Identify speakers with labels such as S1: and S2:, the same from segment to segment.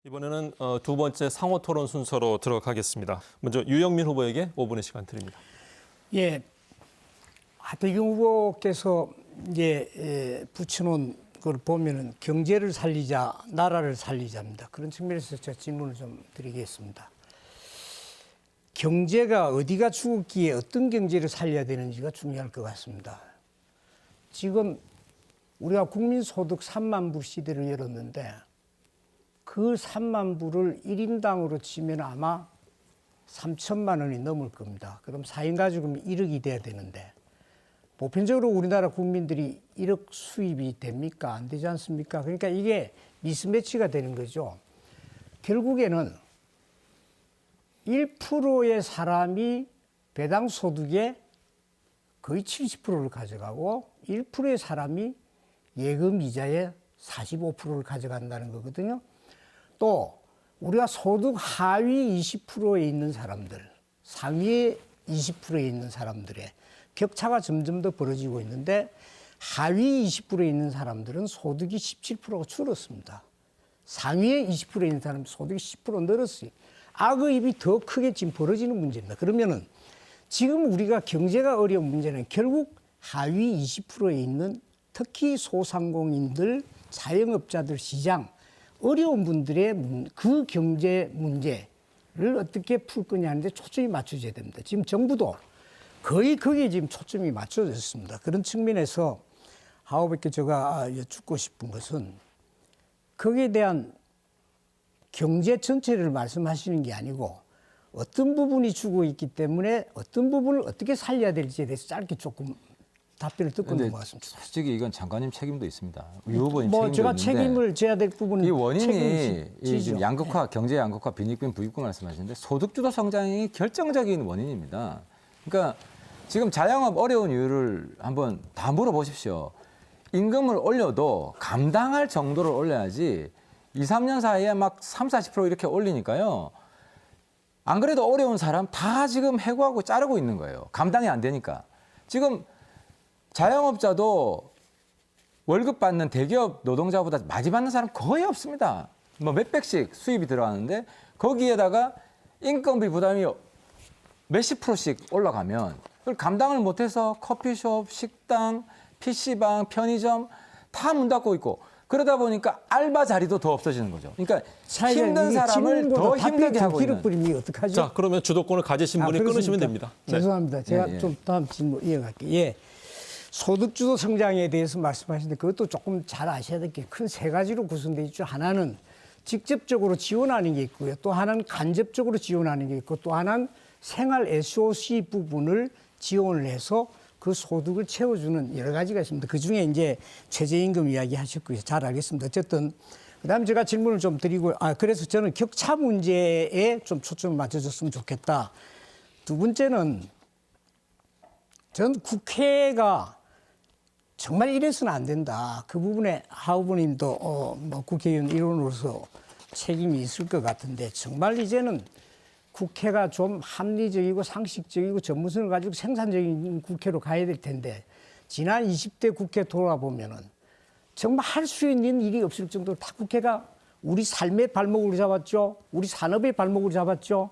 S1: 이번에는 두 번째 상호 토론 순서로 들어가겠습니다. 먼저 유영민 후보에게 5분의 시간 드립니다.
S2: 예, 하태경 후보께서 이제 붙여놓은 걸 보면은 경제를 살리자, 나라를 살리자입니다. 그런 측면에서 제가 질문을 좀 드리겠습니다. 경제가 어디가 죽었기에 어떤 경제를 살려야 되는지가 중요할 것 같습니다. 지금 우리가 국민소득 3만 불 시대를 열었는데 그 3만 불을 1인당으로 치면 아마 3천만 원이 넘을 겁니다. 그럼 4인 가족이면 1억이 돼야 되는데 보편적으로 우리나라 국민들이 1억 수입이 됩니까? 안 되지 않습니까? 그러니까 이게 미스매치가 되는 거죠. 결국에는 1%의 사람이 배당 소득의 거의 70%를 가져가고 1%의 사람이 예금 이자의 45%를 가져간다는 거거든요. 또 우리가 소득 하위 20%에 있는 사람들, 상위 20%에 있는 사람들의 격차가 점점 더 벌어지고 있는데 하위 20%에 있는 사람들은 소득이 17%가 줄었습니다. 상위에 20%에 있는 사람 소득이 10% 늘었어요. 악의입이 더 크게 지금 벌어지는 문제입니다. 그러면은 지금 우리가 경제가 어려운 문제는 결국 하위 20%에 있는 특히 소상공인들, 자영업자들 시장, 어려운 분들의 그 경제 문제를 어떻게 풀 거냐 하는데 초점이 맞춰져야 됩니다. 지금 정부도 거의 거기에 지금 초점이 맞춰졌습니다. 그런 측면에서 하 후보께 제가 여쭙고 싶은 것은 거기에 대한 경제 전체를 말씀하시는 게 아니고 어떤 부분이 죽어 있기 때문에 어떤 부분을 어떻게 살려야 될지에 대해서 짧게 조금 답변을 듣고 넘어갔습니다.
S3: 솔직히 이건 장관님 책임도 있습니다. 유 후보님
S2: 뭐
S3: 책임도
S2: 제가
S3: 있는데
S2: 책임을 져야 될 부분은
S3: 이 원인이 이 지금
S2: 네.
S3: 양극화, 경제 양극화, 빈익빈 부익부 말씀하시는데 소득주도 성장이 결정적인 원인입니다. 그러니까 지금 자영업 어려운 이유를 한번 다 물어보십시오. 임금을 올려도 감당할 정도를 올려야지 2, 3년 사이에 막 3, 40% 이렇게 올리니까요. 안 그래도 어려운 사람 다 지금 해고하고 자르고 있는 거예요. 감당이 안 되니까. 지금 자영업자도 월급 받는 대기업 노동자보다 많이 받는 사람 거의 없습니다. 뭐 몇백씩 수입이 들어가는데 거기에다가 인건비 부담이 몇십 %씩 올라가면 그걸 감당을 못해서 커피숍, 식당, PC방, 편의점 다 문 닫고 있고 그러다 보니까 알바 자리도 더 없어지는 거죠. 그러니까 힘든 사람을 더 힘들게 하고 있는.
S2: 어떡하죠?
S1: 자, 그러면 주도권을 가지신 분이 끊으시면 됩니다. 네.
S2: 죄송합니다. 제가 좀 다음 질문 이어갈게요. 예. 소득주도 성장에 대해서 말씀하시는데 그것도 조금 잘 아셔야 될 게 큰 세 가지로 구성되어 있죠. 하나는 직접적으로 지원하는 게 있고요. 또 하나는 간접적으로 지원하는 게 있고 또 하나는 생활 SOC 부분을 지원을 해서 그 소득을 채워주는 여러 가지가 있습니다. 그중에 이제 최저임금 이야기 하셨고요. 잘 알겠습니다. 어쨌든 그다음에 제가 질문을 좀 드리고 그래서 저는 격차 문제에 좀 초점을 맞춰줬으면 좋겠다. 두 번째는 전 국회가 정말 이래서는 안 된다. 그 부분에 하 후보님도 뭐 국회의원 일원으로서 책임이 있을 것 같은데 정말 이제는 국회가 좀 합리적이고 상식적이고 전문성을 가지고 생산적인 국회로 가야 될 텐데 지난 20대 국회 돌아보면은 정말 할 수 있는 일이 없을 정도로 다 국회가 우리 삶의 발목을 잡았죠. 우리 산업의 발목을 잡았죠.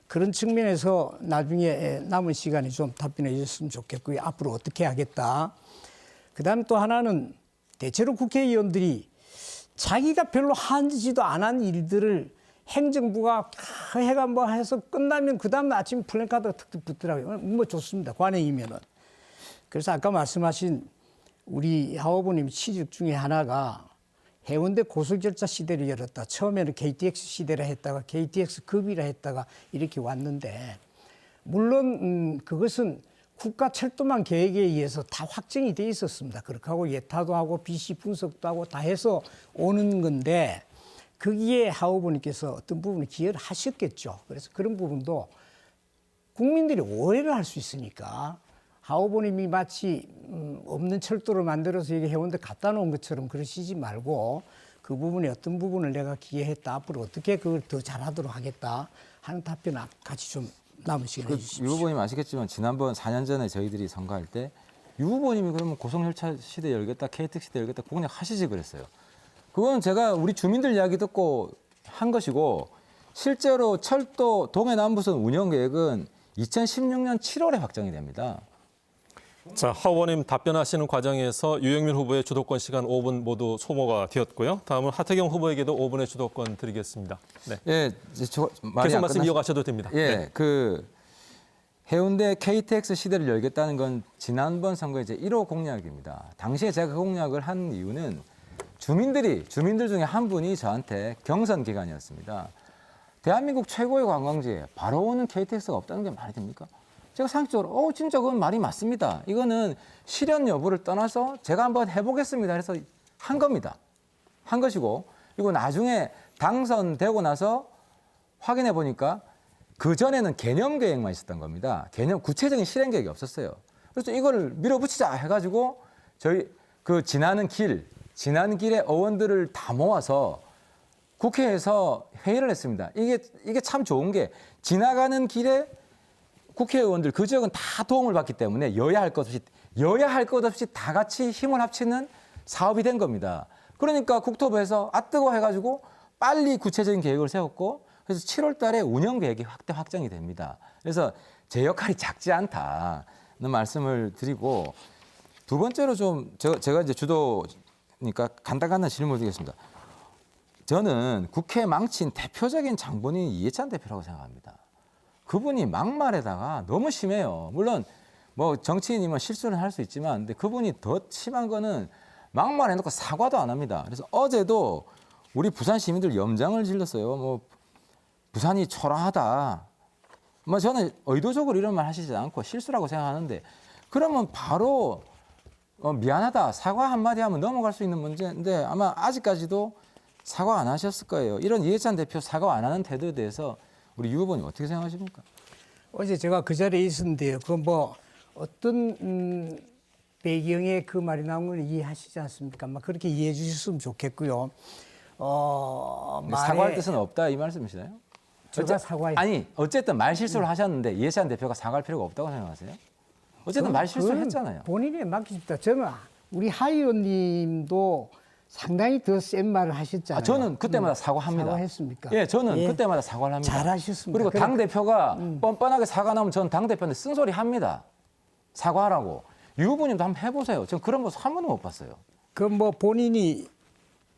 S2: 그런 측면에서 나중에 남은 시간에 좀 답변해 주셨으면 좋겠고요. 앞으로 어떻게 하겠다. 그다음에 또 하나는 대체로 국회의원들이 자기가 별로 하지도 않은 일들을 행정부가 해가 뭐 해서 끝나면 그다음 아침 플랜카드가 툭툭 붙더라고요. 뭐 좋습니다. 관행이면은. 그래서 아까 말씀하신 우리 하 후보님 취직 중에 하나가 해운대 고속열차 시대를 열었다. 처음에는 KTX 시대라 했다가 KTX 급이라 했다가 이렇게 왔는데 물론 그것은 국가철도망 계획에 의해서 다 확정이 돼 있었습니다. 그렇게 하고 예타도 하고 BC 분석도 하고 다 해서 오는 건데 거기에 하 후보님께서 어떤 부분을 기여를 하셨겠죠. 그래서 그런 부분도 국민들이 오해를 할 수 있으니까 하 후보님이 마치 없는 철도를 만들어서 이게 해운대 갖다 놓은 것처럼 그러시지 말고 그 부분에 어떤 부분을 내가 기여했다. 앞으로 어떻게 그걸 더 잘하도록 하겠다 하는 답변 같이 좀 남은 시간에 해주십시오.
S3: 유 후보님 아시겠지만 지난번 4년 전에 저희들이 선거할 때 유 후보님이 그러면 고속열차 시대 열겠다, KTX 시대 열겠다, 그거 그냥 하시지 그랬어요. 그건 제가 우리 주민들 이야기 듣고 한 것이고 실제로 철도 동해남부선 운영 계획은 2016년 7월에 확정이 됩니다.
S1: 자, 하 후보님 답변하시는 과정에서 유영민 후보의 주도권 시간 5분 모두 소모가 되었고요. 다음은 하태경 후보에게도 5분의 주도권 드리겠습니다. 네.
S3: 예, 저 말이
S1: 계속
S3: 안
S1: 말씀
S3: 끝났-
S1: 이어가셔도 됩니다.
S3: 예,
S1: 네.
S3: 그 해운대 KTX 시대를 열겠다는 건 지난번 선거 이제 1호 공약입니다. 당시에 제가 그 공약을 한 이유는 주민들 중에 한 분이 저한테 경선 기간이었습니다. 대한민국 최고의 관광지에 바로 오는 KTX가 없다는 게 말이 됩니까? 제가 상식적으로 진짜 그건 말이 맞습니다. 이거는 실현 여부를 떠나서 제가 한번 해보겠습니다. 해서 한 겁니다. 한 것이고 그리고 나중에 당선되고 나서 확인해 보니까 그 전에는 개념 계획만 있었던 겁니다. 구체적인 실행 계획이 없었어요. 그래서 이걸 밀어붙이자 해가지고 저희 그 지나는 길의 어원들을 다 모아서 국회에서 회의를 했습니다. 이게 참 좋은 게 지나가는 길에 국회의원들 그 지역은 다 도움을 받기 때문에 여야 할 것 없이 다 같이 힘을 합치는 사업이 된 겁니다. 그러니까 국토부에서 뜨거 해가지고 빨리 구체적인 계획을 세웠고 그래서 7월 달에 운영 계획이 확정이 됩니다. 그래서 제 역할이 작지 않다는 말씀을 드리고 두 번째로 좀 제가 이제 주도니까 간단한 질문 드리겠습니다. 저는 국회 망친 대표적인 장본인이 이해찬 대표라고 생각합니다. 그분이 막말에다가 너무 심해요. 물론 뭐 정치인이면 실수는 할 수 있지만 근데 그분이 더 심한 거는 막말해놓고 사과도 안 합니다. 그래서 어제도 우리 부산 시민들 염장을 질렀어요. 뭐 부산이 초라하다. 뭐 저는 의도적으로 이런 말 하시지 않고 실수라고 생각하는데 그러면 바로 미안하다 사과 한마디 하면 넘어갈 수 있는 문제인데 아마 아직까지도 사과 안 하셨을 거예요. 이런 이해찬 대표 사과 안 하는 태도에 대해서 우리 유 후보님 어떻게 생각하십니까?
S2: 어제 제가 그 자리에 있었는데요. 그 뭐 어떤 배경에 그 말이 나온 건 이해하시지 않습니까? 막 그렇게 이해해 주셨으면 좋겠고요.
S3: 사과할 뜻은 없다 이 말씀이시나요?
S2: 제가 사과해.
S3: 아니 어쨌든 말 실수를 하셨는데 이해찬 대표가 사과할 필요가 없다고 생각하세요? 어쨌든 말 실수를
S2: 그건
S3: 했잖아요.
S2: 본인이 맡기십니다. 저는 우리 하 의원님도 상당히 더 센 말을 하셨잖아요.
S3: 저는 그때마다 사과합니다.
S2: 사과했습니까?
S3: 예, 저는
S2: 예.
S3: 그때마다 사과를 합니다.
S2: 잘하셨습니다.
S3: 그리고
S2: 그래.
S3: 당 대표가 뻔뻔하게 사과 나오면 저는 당 대표한테 쓴소리 합니다. 사과하라고. 유 후보님도 한번 해보세요. 저는 그런 모습 한 번도 못 봤어요.
S2: 그 뭐 본인이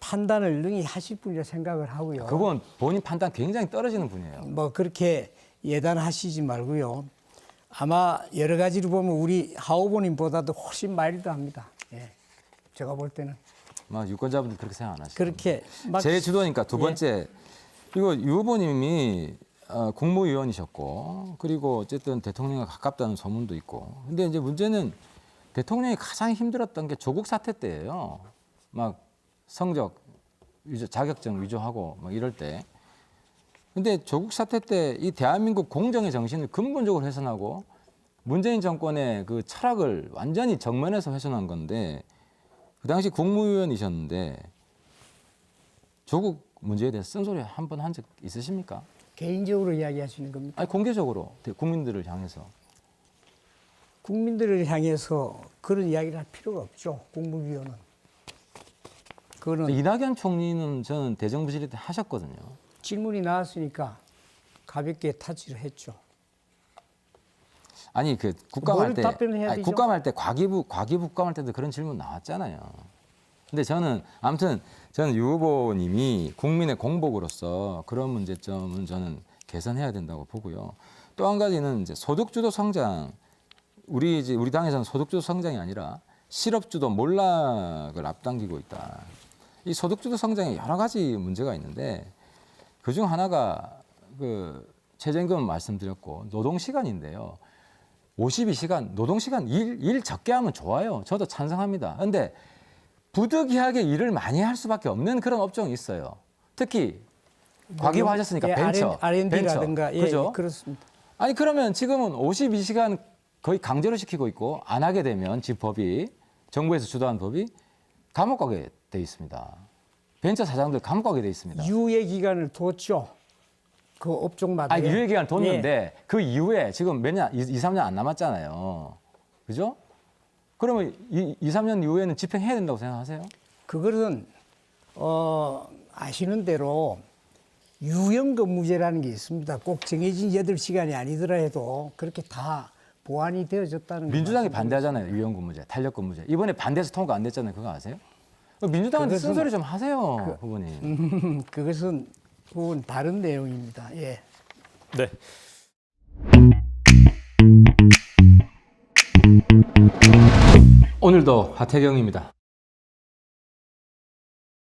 S2: 판단을 능히 하실 분이라 생각을 하고요.
S3: 그건 본인 판단 굉장히 떨어지는 분이에요.
S2: 뭐 그렇게 예단하시지 말고요. 아마 여러 가지로 보면 우리 하 후보님보다도 훨씬 마일드합니다. 예. 제가 볼 때는
S3: 유권자분들 그렇게 생각 안 하시죠?
S2: 그렇게 막
S3: 제 주도니까 두 번째 이거 유 후보님이 국무위원이셨고 그리고 어쨌든 대통령과 가깝다는 소문도 있고 근데 이제 문제는 대통령이 가장 힘들었던 게 조국 사태 때예요. 막 성적 위조, 자격증 위조하고 막 이럴 때. 근데 조국 사태 때 이 대한민국 공정의 정신을 근본적으로 훼손하고 문재인 정권의 그 철학을 완전히 정면에서 훼손한 건데 그 당시 국무위원이셨는데 조국 문제에 대해서 쓴소리 한 번 한 적 있으십니까?
S2: 개인적으로 이야기하시는 겁니다.
S3: 아니 공개적으로 국민들을 향해서.
S2: 국민들을 향해서 그런 이야기를 할 필요가 없죠. 국무위원은. 그거는
S3: 이낙연 총리는 저는 대정부질 때 하셨거든요.
S2: 질문이 나왔으니까 가볍게 타치를 했죠.
S3: 아니 그 국감할
S2: 뭘
S3: 때
S2: 답변을 해야
S3: 아니,
S2: 되죠?
S3: 국감할 때 과기부 국감할 때도 그런 질문 나왔잖아요. 근데 저는 아무튼 저는 유 후보님이 국민의 공복으로서 그런 문제점은 저는 개선해야 된다고 보고요. 또 한 가지는 이제 소득주도 성장 우리 당에서는 소득주도 성장이 아니라 실업주도 몰락을 앞당기고 있다. 이 소득주도 성장에 여러 가지 문제가 있는데 그중 하나가 그 최저임금 말씀드렸고 노동시간인데요. 52시간 노동시간 일 적게 하면 좋아요. 저도 찬성합니다. 그런데 부득이하게 일을 많이 할 수밖에 없는 그런 업종이 있어요. 특히 과기화하셨으니까
S2: 예,
S3: 벤처,
S2: R&D라든가
S3: 벤처. 그죠?
S2: 그렇습니다.
S3: 아니 그러면 지금은 52시간 거의 강제로 시키고 있고 안 하게 되면 집법이 정부에서 주도한 법이 감옥 가게 돼 있습니다. 벤처 사장들 감옥 가게 돼 있습니다.
S2: 유예 기간을 뒀죠. 그 업종마다.
S3: 아니 유예 기간 뒀는데
S2: 예.
S3: 그 이후에 지금 몇 년, 2, 3년 안 남았잖아요. 그죠? 그러면 2, 3년 이후에는 집행해야 된다고 생각하세요?
S2: 그것은 아시는 대로 유형 근무제라는 게 있습니다. 꼭 정해진 8시간이 아니더라 해도 그렇게 다 보완이 되어졌다는 거
S3: 민주당이
S2: 말씀드리겠습니다.
S3: 반대하잖아요. 유연근무제, 탄력근무제. 이번에 반대해서 통과 안 됐잖아요. 그거 아세요? 민주당한테
S2: 그것은-
S3: 쓴소리 좀 하세요, 후보님.
S2: 그것은 다른 내용입니다. 예.
S1: 네.
S3: 오늘도 하태경입니다.